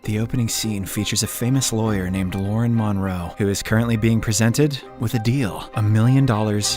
The opening scene features a famous lawyer named Lauren Monroe, who is currently being presented with a deal, $1 million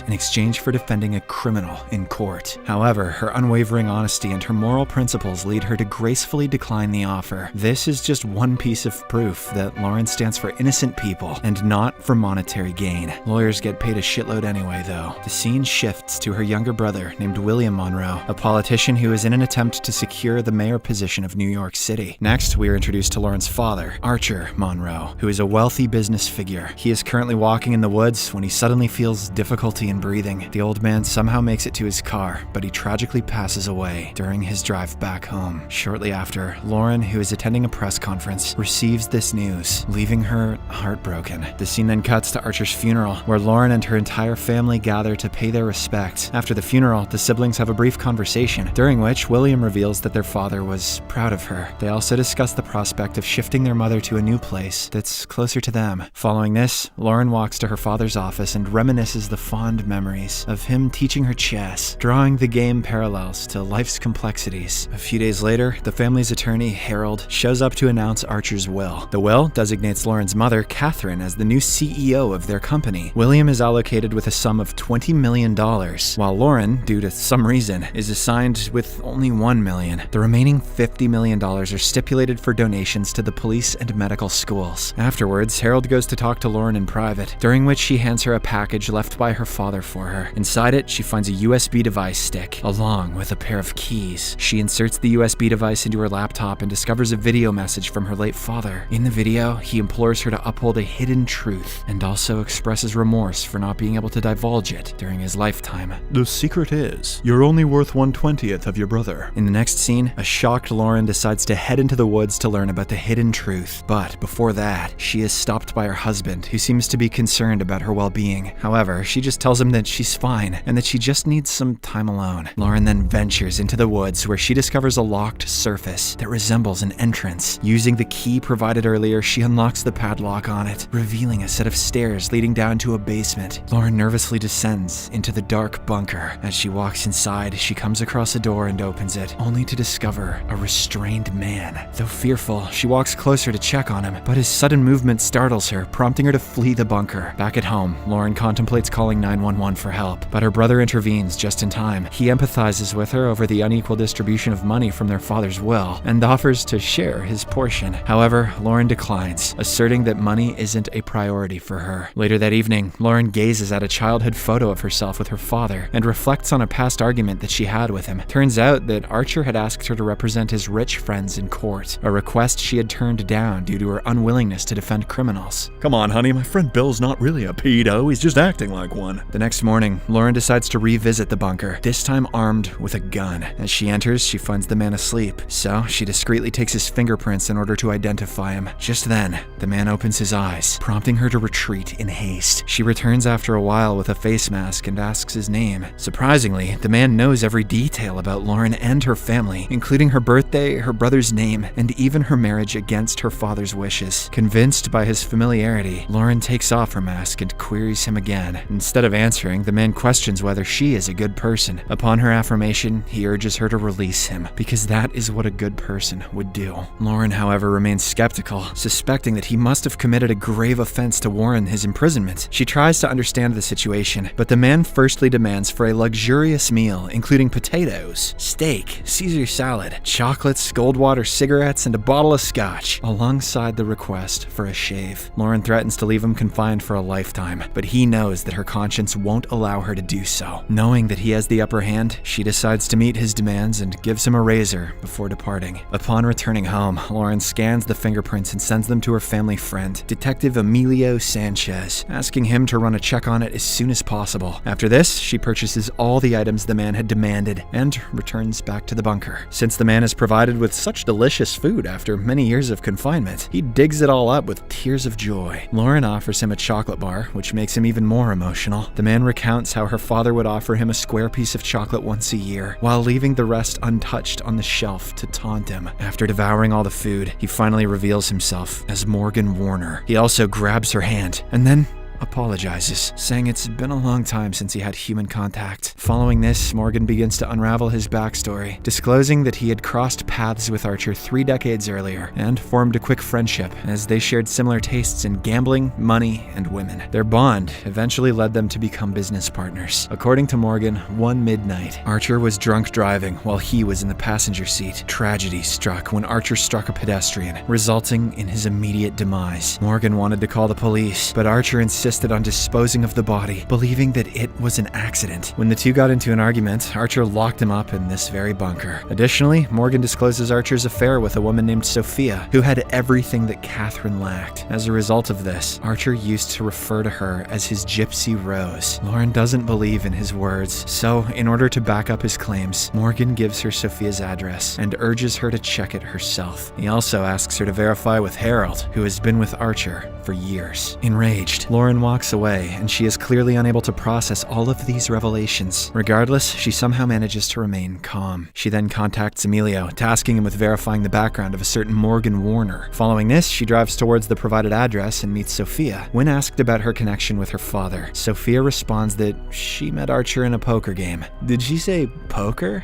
in exchange for defending a criminal in court. However, her unwavering honesty and her moral principles lead her to gracefully decline the offer. This is just one piece of proof that Lauren stands for innocent people and not for monetary gain. Lawyers get paid a shitload anyway, though. The scene shifts to her younger brother named William Monroe, a politician who is in an attempt to secure the mayor position of New York City. Next, we are introduced to Lauren's father, Archer Monroe, who is a wealthy business figure. He is currently walking in the woods when he suddenly feels difficulty in breathing. The old man somehow makes it to his car, but he tragically passes away during his drive back home. Shortly after, Lauren, who is attending a press conference, receives this news, leaving her heartbroken. The scene then cuts to Archer's funeral, where Lauren and her entire family gather to pay their respects. After the funeral, the siblings have a brief conversation, during which William reveals that their father was proud of her. They also discuss the prospect of shifting their mother to a new place that's closer to them. Following this, Lauren walks to her father's office and reminisces the fond memories of him teaching her chess, drawing the game parallels to life's complexities. A few days later, the family's attorney, Harold, shows up to announce Archer's will. The will designates Lauren's mother, Catherine, as the new CEO of their company. William is allocated with a sum of $20 million, while Lauren, due to some reason, is assigned with only $1 million. The remaining $50 million are stipulated for donations to the police and medical schools. Afterwards, Harold goes to talk to Lauren in private, during which he hands her a package left by her father for her. Inside it, she finds a USB device stick, along with a pair of keys. She inserts the USB device into her laptop and discovers a video message from her late father. In the video, he implores her to uphold a hidden truth, and also expresses remorse for not being able to divulge it during his lifetime. The secret is, you're only worth 1/20th of your brother. In the next scene, a shocked Lauren decides to head into the woods to learn about the hidden truth. But before that, she is stopped by her husband, who seems to be concerned about her well-being. However, she just tells him that she's fine and that she just needs some time alone. Lauren then ventures into the woods, where she discovers a locked surface that resembles an entrance. Using the key provided earlier, she unlocks the padlock on it, revealing a set of stairs leading down to a basement. Lauren nervously descends into the dark bunker. As she walks inside, she comes across a door and opens it, only to discover a restrained man. Though fearful, she walks closer to check on him, but his sudden movement startles her, prompting her to flee the bunker. Back at home, Lauren contemplates calling 911 for help, but her brother intervenes just in time. He empathizes with her over the unequal distribution of money from their father's will, and offers to share his portion. However, Lauren declines, asserting that money isn't a priority for her. Later that evening, Lauren gazes at a childhood photo of herself with her father, and reflects on a past argument that she had with him. Turns out that Archer had asked her to represent his rich friends in court, a request she had turned down due to her unwillingness to defend criminals. Come on, honey, my friend Bill's not really a pedo, he's just acting like one. The next morning, Lauren decides to revisit the bunker, this time armed with a gun. As she enters, she finds the man asleep, so she discreetly takes his fingerprints in order to identify him. Just then, the man opens his eyes, prompting her to retreat in haste. She returns after a while with a face mask and asks his name. Surprisingly, the man knows every detail about Lauren and her family, including her birthday, her brother's name, and even her marriage against her father's wishes. Convinced by his familiarity, Lauren takes off her mask and queries him again. Instead of answering, the man questions whether she is a good person. Upon her affirmation, he urges her to release him, because that is what a good person would do. Lauren, however, remains skeptical, suspecting that he must have committed a grave offense to warrant his imprisonment. She tries to understand the situation, but the man firstly demands for a luxurious meal, including potatoes, steak, Caesar salad, chocolates, Goldwater cigarettes, and a bottle of scotch, alongside the request for a shave. Lauren threatens to leave him confined for a lifetime, but he knows that her conscience won't allow her to do so. Knowing that he has the upper hand, she decides to meet his demands and gives him a razor before departing. Upon returning home, Lauren scans the fingerprints and sends them to her family friend, Detective Emilio Sanchez, asking him to run a check on it as soon as possible. After this, she purchases all the items the man had demanded and returns back to the bunker. Since the man is provided with such delicious food after many years of confinement, he digs it all up with tears of joy. Lauren offers him a chocolate bar, which makes him even more emotional. The man recounts how her father would offer him a square piece of chocolate once a year, while leaving the rest untouched on the shelf to taunt him. After devouring all the food, he finally reveals himself as Morgan Warner. He also grabs her hand, and then apologizes, saying it's been a long time since he had human contact. Following this, Morgan begins to unravel his backstory, disclosing that he had crossed paths with Archer 3 decades earlier and formed a quick friendship as they shared similar tastes in gambling, money, and women. Their bond eventually led them to become business partners. According to Morgan, one midnight, Archer was drunk driving while he was in the passenger seat. Tragedy struck when Archer struck a pedestrian, resulting in his immediate demise. Morgan wanted to call the police, but Archer insisted on disposing of the body, believing that it was an accident. When the two got into an argument, Archer locked him up in this very bunker. Additionally, Morgan discloses Archer's affair with a woman named Sophia, who had everything that Catherine lacked. As a result of this, Archer used to refer to her as his Gypsy Rose. Lauren doesn't believe in his words, so in order to back up his claims, Morgan gives her Sophia's address and urges her to check it herself. He also asks her to verify with Harold, who has been with Archer for years. Enraged, Lauren walks away, and she is clearly unable to process all of these revelations. Regardless, she somehow manages to remain calm. She then contacts Emilio, tasking him with verifying the background of a certain Morgan Warner. Following this, she drives towards the provided address and meets Sophia. When asked about her connection with her father, Sophia responds that she met Archer in a poker game. Did she say poker?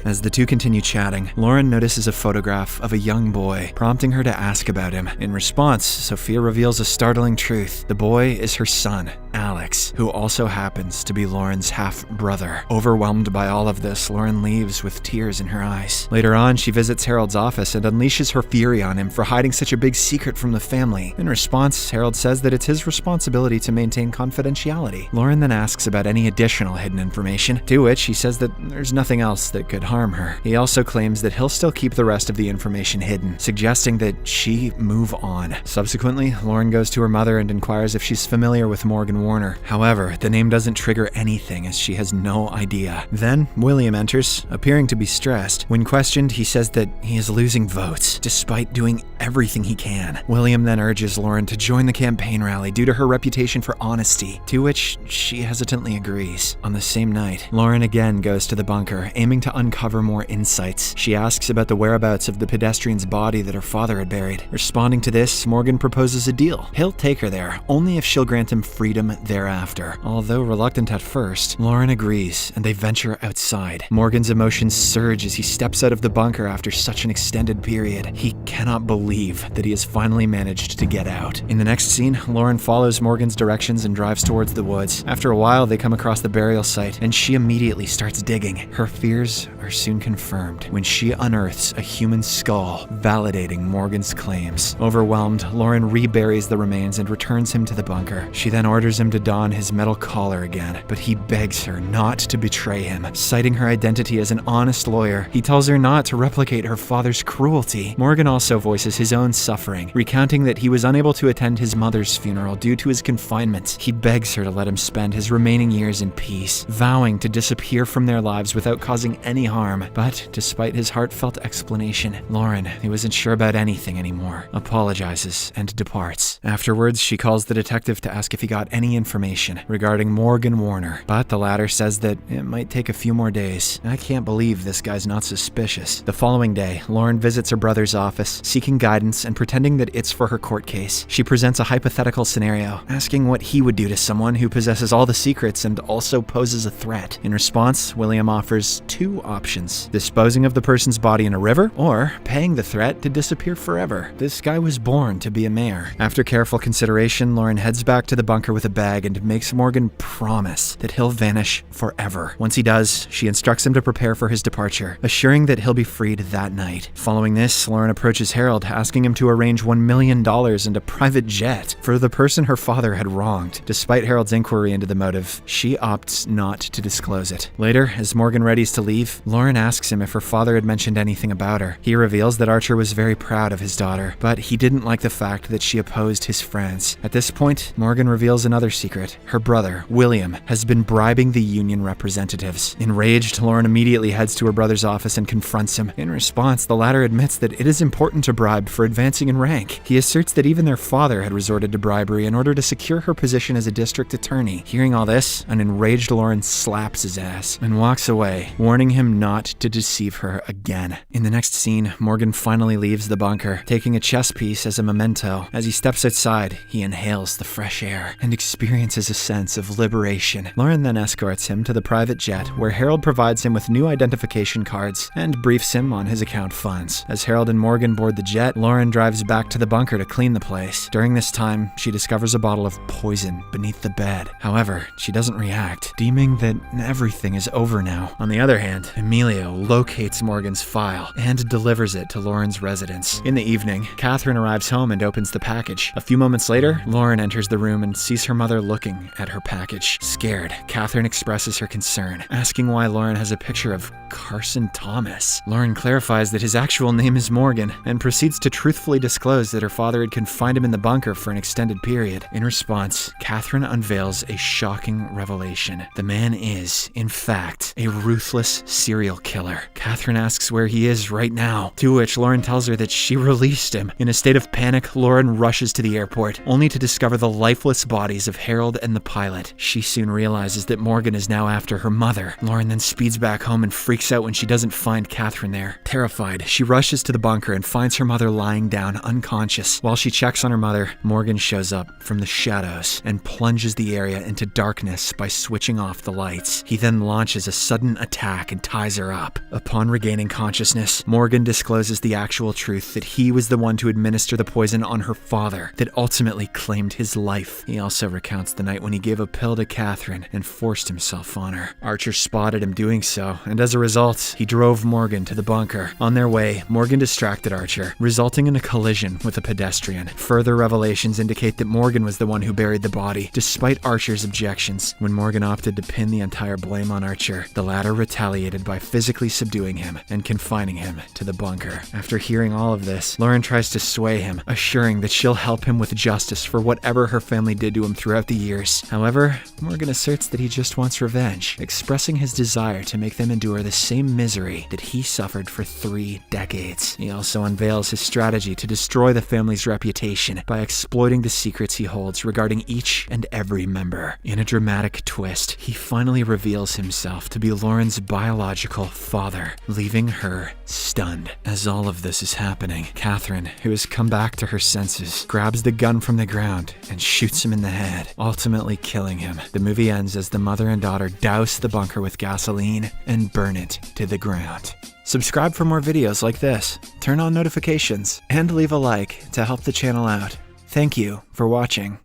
As the two continue chatting, Lauren notices a photograph of a young boy, prompting her to ask about him. In response, Sophia reveals a startling truth. The boy is her son, Alex, who also happens to be Lauren's half-brother. Overwhelmed by all of this, Lauren leaves with tears in her eyes. Later on, she visits Harold's office and unleashes her fury on him for hiding such a big secret from the family. In response, Harold says that it's his responsibility to maintain confidentiality. Lauren then asks about any additional hidden information, to which he says that there's nothing else that could harm her. He also claims that he'll still keep the rest of the information hidden, suggesting that she move on. Subsequently, Lauren goes to her mother and inquires if she's familiar with Morgan Warner. However, the name doesn't trigger anything as she has no idea. Then, William enters, appearing to be stressed. When questioned, he says that he is losing votes, despite doing everything he can. William then urges Lauren to join the campaign rally due to her reputation for honesty, to which she hesitantly agrees. On the same night, Lauren again goes to the bunker, aiming to uncover more insights. She asks about the whereabouts of the pedestrian's body that her father had buried. Responding to this, Morgan proposes a deal. He'll take her there, only if she'll grant him freedom thereafter. Although reluctant at first, Lauren agrees, and they venture outside. Morgan's emotions surge as he steps out of the bunker after such an extended period. He cannot believe that he has finally managed to get out. In the next scene, Lauren follows Morgan's directions and drives towards the woods. After a while, they come across the burial site, and she immediately starts digging. Her fears are soon confirmed when she unearths a human skull, validating Morgan's claims. Overwhelmed, Lauren reburies the remains and returns him to the bunker. She then orders him to don his metal collar again, but he begs her not to betray him. Citing her identity as an honest lawyer, he tells her not to replicate her father's cruelty. Morgan also voices his own suffering, recounting that he was unable to attend his mother's funeral due to his confinement. He begs her to let him spend his remaining years in peace, vowing to disappear from their lives without causing any harm. But despite his heartfelt explanation, Lauren, who isn't sure about anything anymore, apologizes and departs. Afterwards, she calls the detective to ask if he got any information regarding Morgan Warner, but the latter says that it might take a few more days. I can't believe this guy's not suspicious. The following day, Lauren visits her brother's office, seeking guidance and pretending that it's for her court case. She presents a hypothetical scenario, asking what he would do to someone who possesses all the secrets and also poses a threat. In response, William offers two options: disposing of the person's body in a river, or paying the threat to disappear forever. This guy was born to be a mayor. After careful consideration, Lauren heads back to the bunker with a bag and makes Morgan promise that he'll vanish forever. Once he does, she instructs him to prepare for his departure, assuring that he'll be freed that night. Following this, Lauren approaches Harold, asking him to arrange $1 million and a private jet for the person her father had wronged. Despite Harold's inquiry into the motive, she opts not to disclose it. Later, as Morgan readies to leave, Lauren asks him if her father had mentioned anything about her. He reveals that Archer was very proud of his daughter, but he didn't like the fact that she opposed his friends. At this point, Morgan reveals another secret. Her brother, William, has been bribing the union representatives. Enraged, Lauren immediately heads to her brother's office and confronts him. In response, the latter admits that it is important to bribe for advancing in rank. He asserts that even their father had resorted to bribery in order to secure her position as a district attorney. Hearing all this, an enraged Lauren slaps his ass and walks away, warning him not not to deceive her again. In the next scene, Morgan finally leaves the bunker, taking a chess piece as a memento. As he steps outside, he inhales the fresh air and experiences a sense of liberation. Lauren then escorts him to the private jet, where Harold provides him with new identification cards and briefs him on his account funds. As Harold and Morgan board the jet, Lauren drives back to the bunker to clean the place. During this time, she discovers a bottle of poison beneath the bed. However, she doesn't react, deeming that everything is over now. On the other hand, Emilio locates Morgan's file and delivers it to Lauren's residence. In the evening, Catherine arrives home and opens the package. A few moments later, Lauren enters the room and sees her mother looking at her package. Scared, Catherine expresses her concern, asking why Lauren has a picture of Carson Thomas. Lauren clarifies that his actual name is Morgan and proceeds to truthfully disclose that her father had confined him in the bunker for an extended period. In response, Catherine unveils a shocking revelation. The man is, in fact, a ruthless serial killer. Catherine asks where he is right now, to which Lauren tells her that she released him. In a state of panic, Lauren rushes to the airport, only to discover the lifeless bodies of Harold and the pilot. She soon realizes that Morgan is now after her mother. Lauren then speeds back home and freaks out when she doesn't find Catherine there. Terrified, she rushes to the bunker and finds her mother lying down unconscious. While she checks on her mother, Morgan shows up from the shadows and plunges the area into darkness by switching off the lights. He then launches a sudden attack and ties her up. Upon regaining consciousness, Morgan discloses the actual truth that he was the one to administer the poison on her father that ultimately claimed his life. He also recounts the night when he gave a pill to Catherine and forced himself on her. Archer spotted him doing so, and as a result, he drove Morgan to the bunker. On their way, Morgan distracted Archer, resulting in a collision with a pedestrian. Further revelations indicate that Morgan was the one who buried the body, despite Archer's objections. When Morgan opted to pin the entire blame on Archer, the latter retaliated by physically subduing him and confining him to the bunker. After hearing all of this, Lauren tries to sway him, assuring that she'll help him with justice for whatever her family did to him throughout the years. However, Morgan asserts that he just wants revenge, expressing his desire to make them endure the same misery that he suffered for 3 decades. He also unveils his strategy to destroy the family's reputation by exploiting the secrets he holds regarding each and every member. In a dramatic twist, he finally reveals himself to be Lauren's biological father, leaving her stunned. As all of this is happening, Catherine, who has come back to her senses, grabs the gun from the ground and shoots him in the head, ultimately killing him. The movie ends as the mother and daughter douse the bunker with gasoline and burn it to the ground. Subscribe for more videos like this, turn on notifications, and leave a like to help the channel out. Thank you for watching.